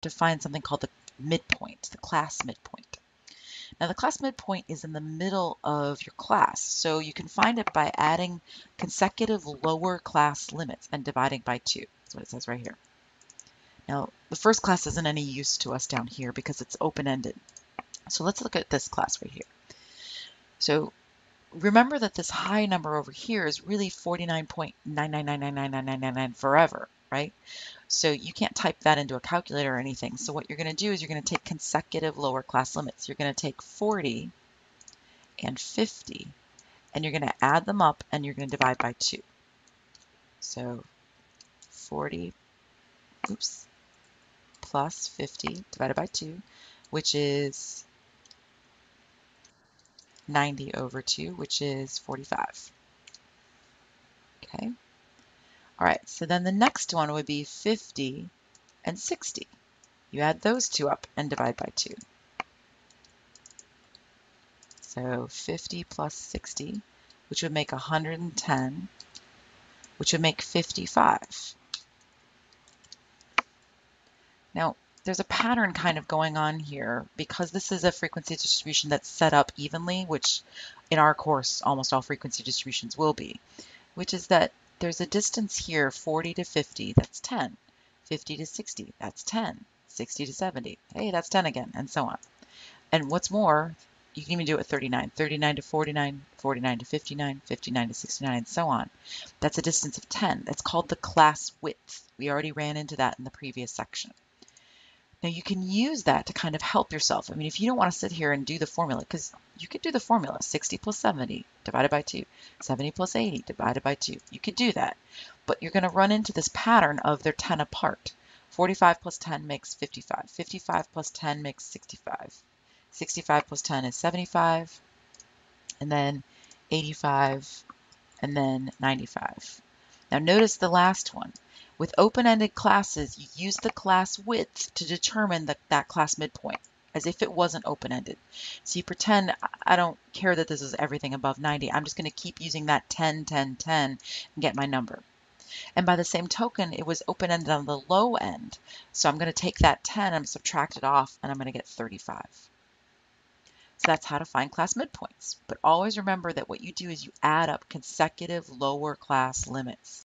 define something called the midpoint, the class midpoint. Now the class midpoint is in the middle of your class, so you can find it by adding consecutive lower class limits and dividing by 2. That's what it says right here. Now the first class isn't any use to us down here because it's open-ended. So let's look at this class right here. So remember that this high number over here is really 49.999999999 forever, right? So you can't type that into a calculator or anything. So what you're going to do is you're going to take consecutive lower class limits. You're going to take 40 and 50, and you're going to add them up, and you're going to divide by 2. So 40, plus 50 divided by 2, which is 90 over 2, which is 45. Okay. All right, so then the next one would be 50 and 60. You add those two up and divide by 2. So 50 plus 60, which would make 110, which would make 55. Now, there's a pattern kind of going on here because this is a frequency distribution that's set up evenly, which in our course, almost all frequency distributions will be, which is that there's a distance here, 40 to 50, that's 10. 50 to 60, that's 10. 60 to 70, hey, that's 10 again, and so on. And what's more, you can even do it with 39. 39 to 49, 49 to 59, 59 to 69, and so on. That's a distance of 10. That's called the class width. We already ran into that in the previous section. Now you can use that to kind of help yourself. I mean, if you don't want to sit here and do the formula, because you could do the formula, 60 plus 70 divided by 2, 70 plus 80 divided by 2. You could do that, but you're going to run into this pattern of they're 10 apart. 45 plus 10 makes 55. 55 plus 10 makes 65. 65 plus 10 is 75, and then 85, and then 95. Now notice the last one. With open-ended classes, you use the class width to determine that class midpoint, as if it wasn't open-ended. So you pretend, I don't care that this is everything above 90. I'm just going to keep using that 10, 10, 10 and get my number. And by the same token, it was open-ended on the low end. So I'm going to take that 10, I'm subtract it off, and I'm going to get 35. So that's how to find class midpoints. But always remember that what you do is you add up consecutive lower class limits.